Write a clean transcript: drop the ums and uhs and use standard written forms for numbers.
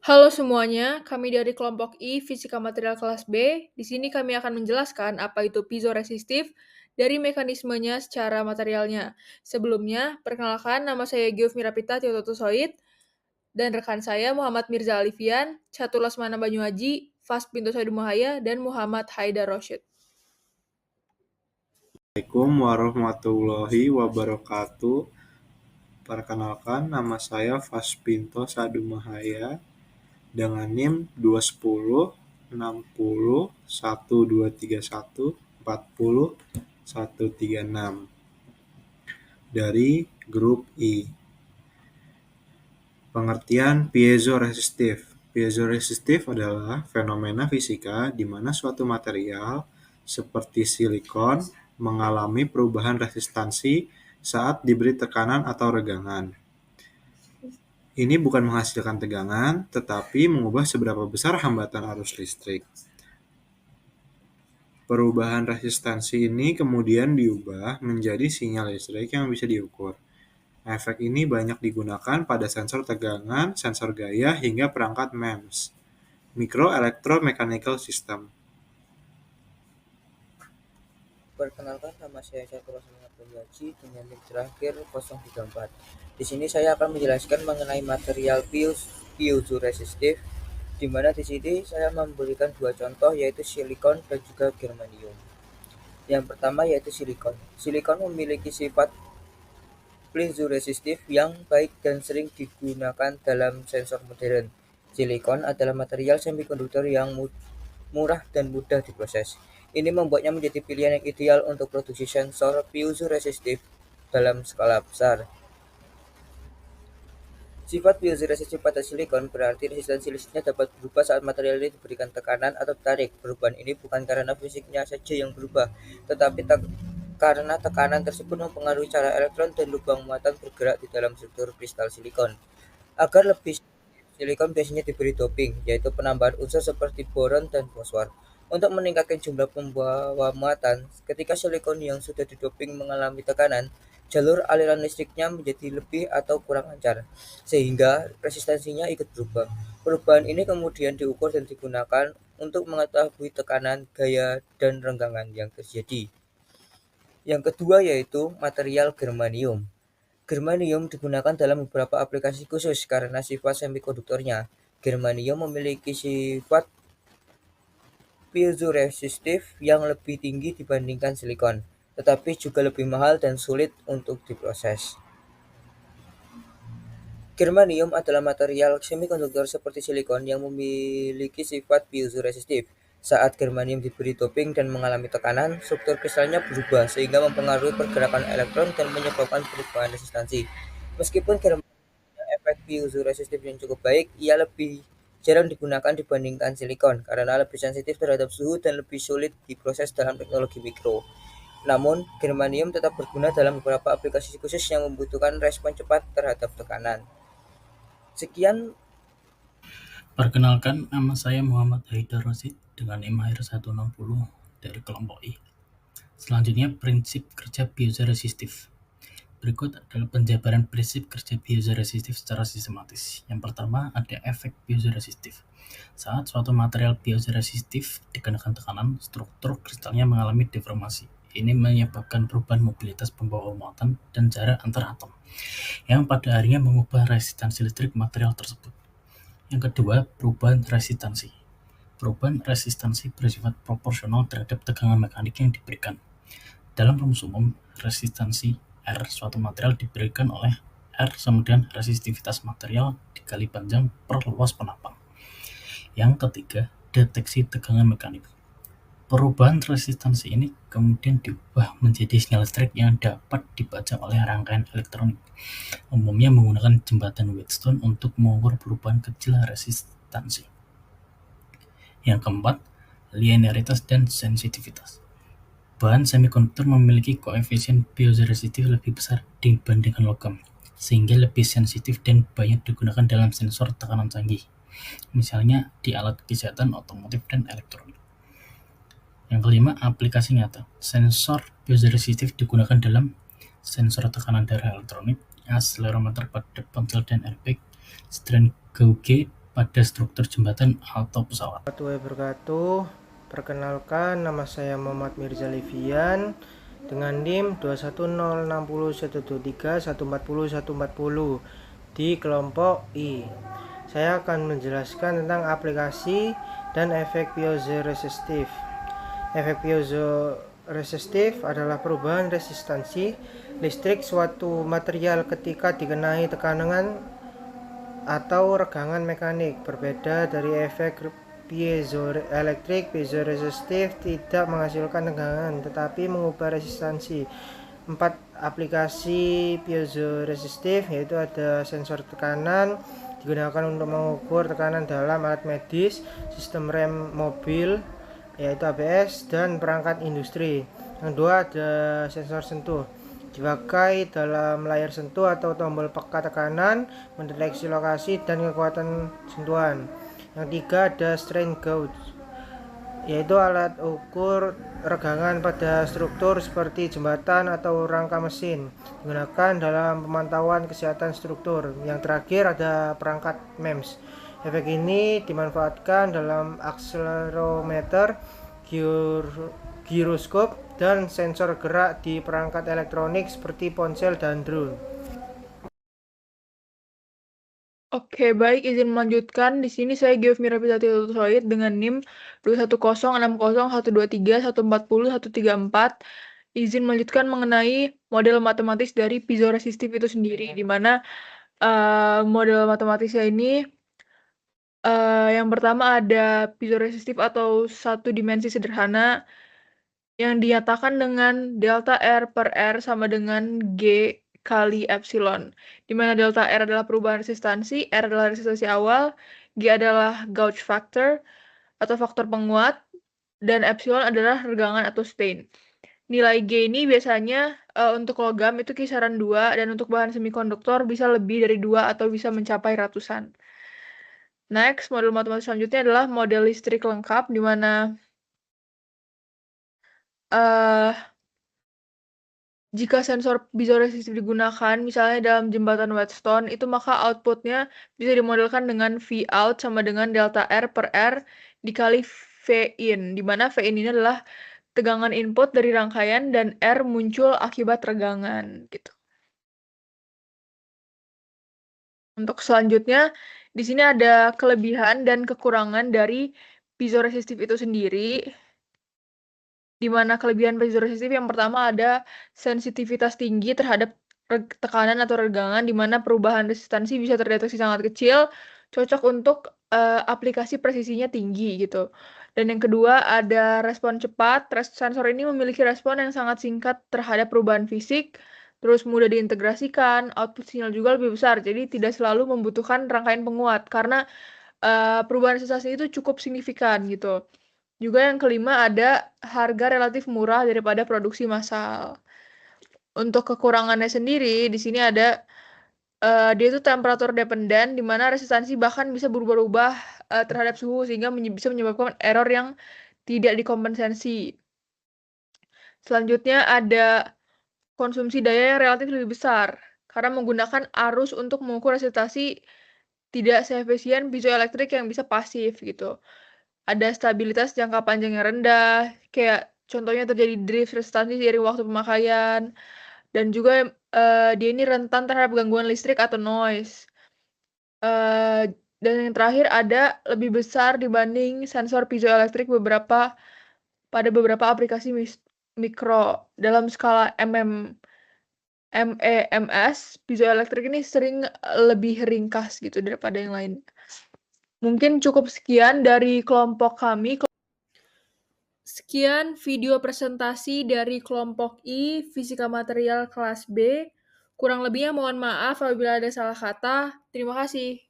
Halo semuanya, kami dari kelompok I Fisika Material kelas B. Di sini kami akan menjelaskan apa itu piezoresistif dari mekanismenya secara materialnya. Sebelumnya, perkenalkan nama saya Giof Mirapita Teototusoid dan rekan saya Muhammad Mirza Alifian, Catur Lesmana Banyuaji, Fas Pinto Sadumahaya, dan Muhammad Haidar Rosyid. Assalamualaikum warahmatullahi wabarakatuh. Perkenalkan, nama saya Faspinto Sadumahaya dengan NIM 210 60 1231 40 136 dari grup I. Pengertian piezoresistif. Piezoresistif adalah fenomena fisika di mana suatu material seperti silikon mengalami perubahan resistansi saat diberi tekanan atau regangan. Ini bukan menghasilkan tegangan, tetapi mengubah seberapa besar hambatan arus listrik. Perubahan resistansi ini kemudian diubah menjadi sinyal listrik yang bisa diukur. Efek ini banyak digunakan pada sensor tegangan, sensor gaya, hingga perangkat MEMS (Micro Electro-Mechanical System). Perkenalkan, nama saya Catur Lesmana Banyuaji dengan NIM terakhir 034. Di sini saya akan menjelaskan mengenai material piezoresistif, di mana di sini saya memberikan dua contoh, yaitu silikon dan juga germanium. Yang pertama yaitu silikon. Silikon memiliki sifat piezoresistif yang baik dan sering digunakan dalam sensor modern. Silikon adalah material semikonduktor yang murah dan mudah diproses. Ini membuatnya menjadi pilihan yang ideal untuk produksi sensor piezoresistif dalam skala besar. Sifat piezoresistif pada silikon berarti resistansi listriknya dapat berubah saat material ini diberikan tekanan atau tarik. Perubahan ini bukan karena fisiknya saja yang berubah, tetapi karena tekanan tersebut mempengaruhi cara elektron dan lubang muatan bergerak di dalam struktur kristal silikon. Agar lebih silikon biasanya diberi doping, yaitu penambahan unsur seperti boron dan fosfor. Untuk meningkatkan jumlah pembawa muatan, ketika silikon yang sudah didoping mengalami tekanan, jalur aliran listriknya menjadi lebih atau kurang lancar, sehingga resistansinya ikut berubah. Perubahan ini kemudian diukur dan digunakan untuk mengetahui tekanan, gaya, dan renggangan yang terjadi. Yang kedua yaitu material germanium. Germanium digunakan dalam beberapa aplikasi khusus karena sifat semikonduktornya. Germanium memiliki sifat piezoresistif yang lebih tinggi dibandingkan silikon, tetapi juga lebih mahal dan sulit untuk diproses. Germanium adalah material semikonduktor seperti silikon yang memiliki sifat piezoresistif. Saat germanium diberi doping dan mengalami tekanan, struktur kristalnya berubah sehingga mempengaruhi pergerakan elektron dan menyebabkan perubahan resistansi. Meskipun germanium punya efek piezoresistif yang cukup baik, ia lebih jarang digunakan dibandingkan silikon karena lebih sensitif terhadap suhu dan lebih sulit diproses dalam teknologi mikro. Namun, germanium tetap berguna dalam beberapa aplikasi khusus yang membutuhkan respon cepat terhadap tekanan. Sekian. Perkenalkan, nama saya Muhammad Haidar Rosyid dengan NIM 160 dari kelompok I. Selanjutnya, prinsip kerja piezoresistif. Berikut adalah penjabaran prinsip kerja piezoresistif secara sistematis. Yang pertama, ada efek piezoresistif. Saat suatu material piezoresistif dikenakan tekanan, struktur kristalnya mengalami deformasi. Ini menyebabkan perubahan mobilitas pembawa muatan dan jarak antar atom, yang pada akhirnya mengubah resistansi listrik material tersebut. Yang kedua, perubahan resistansi. Perubahan resistansi bersifat proporsional terhadap tegangan mekanik yang diberikan. Dalam rumus umum, resistansi R suatu material diberikan oleh R sama dengan resistivitas material dikali panjang per luas penapang. Yang ketiga, deteksi tegangan mekanik. Perubahan resistansi ini kemudian diubah menjadi sinyal listrik yang dapat dibaca oleh rangkaian elektronik, umumnya menggunakan jembatan Wheatstone untuk mengukur perubahan kecil resistansi. Yang keempat, linearitas dan sensitivitas. Bahan semikonduktor memiliki koefisien piezoresistif lebih besar dibandingkan logam, sehingga lebih sensitif dan banyak digunakan dalam sensor tekanan canggih, misalnya di alat kesehatan, otomotif, dan elektronik. Yang kelima, aplikasi nyata. Sensor piezoresistif digunakan dalam sensor tekanan darah elektronik, akselerometer pada ponsel dan airbag, strain gauge pada struktur jembatan atau pesawat. Warahmatullahi wabarakatuh. Perkenalkan, nama saya Muhammad Mirza Livian dengan NIM 21060123140 di kelompok I. Saya akan menjelaskan tentang aplikasi dan efek piezoresistif. Efek piezoresistif adalah perubahan resistansi listrik suatu material ketika dikenai tekanan atau regangan mekanik. Berbeda dari efek piezoelektrik, piezoresistif tidak menghasilkan tegangan tetapi mengubah resistansi. 4 aplikasi piezoresistif yaitu ada sensor tekanan, digunakan untuk mengukur tekanan dalam alat medis, sistem rem mobil yaitu ABS, dan perangkat industri. Yang kedua ada sensor sentuh, dipakai dalam layar sentuh atau tombol peka tekanan, mendeteksi lokasi dan kekuatan sentuhan. Yang tiga ada strain gauge, yaitu alat ukur regangan pada struktur seperti jembatan atau rangka mesin, digunakan dalam pemantauan kesehatan struktur. Yang terakhir ada perangkat MEMS. Efek ini dimanfaatkan dalam akselerometer, giroskop, dan sensor gerak di perangkat elektronik seperti ponsel dan drone. Oke, baik, izin melanjutkan. Di sini saya Geofmira Pisati Tutosoid dengan NIM 2106013140134. Izin melanjutkan mengenai model matematis dari piezoresistif itu sendiri, di mana model matematisnya ini yang pertama ada piezoresistif atau satu dimensi sederhana yang dinyatakan dengan delta R per R sama dengan G kali epsilon, di mana delta R adalah perubahan resistansi, R adalah resistansi awal, G adalah gauge factor atau faktor penguat, dan epsilon adalah regangan atau strain. Nilai G ini biasanya untuk logam itu kisaran 2, dan untuk bahan semikonduktor bisa lebih dari 2 atau bisa mencapai ratusan. Next, model matematis selanjutnya adalah model listrik lengkap, di mana jika sensor piezoresistif digunakan, misalnya dalam jembatan Whetstone, itu maka outputnya bisa dimodelkan dengan Vout sama dengan delta R per R dikali Vin, di mana Vin ini adalah tegangan input dari rangkaian dan R muncul akibat regangan, gitu. Untuk selanjutnya, di sini ada kelebihan dan kekurangan dari piezoresistif itu sendiri. Di mana kelebihan piezoresistif yang pertama ada sensitivitas tinggi terhadap tekanan atau regangan, di mana perubahan resistansi bisa terdeteksi sangat kecil, cocok untuk aplikasi presisinya tinggi gitu. Dan yang kedua ada respon cepat. Sensor ini memiliki respon yang sangat singkat terhadap perubahan fisik, terus mudah diintegrasikan, output sinyal juga lebih besar, jadi tidak selalu membutuhkan rangkaian penguat karena perubahan resistansi itu cukup signifikan gitu. Juga yang kelima ada harga relatif murah daripada produksi massal. Untuk kekurangannya sendiri, di sini ada dia itu temperatur dependent, di mana resistansi bahkan bisa berubah-ubah terhadap suhu sehingga bisa menyebabkan error yang tidak dikompensasi. Selanjutnya ada konsumsi daya yang relatif lebih besar karena menggunakan arus untuk mengukur resistansi tidak seefisien piezoelektrik yang bisa pasif gitu. Ada stabilitas jangka panjang yang rendah, kayak contohnya terjadi drift resistansi seiring waktu pemakaian, dan juga dia ini rentan terhadap gangguan listrik atau noise. Dan yang terakhir ada lebih besar dibanding sensor piezoelektrik pada beberapa aplikasi mikro dalam skala MEMS. Piezoelektrik ini sering lebih ringkas gitu daripada yang lain. Mungkin cukup sekian dari kelompok kami. Sekian video presentasi dari kelompok I, Fisika Material kelas B. Kurang lebihnya mohon maaf apabila ada salah kata. Terima kasih.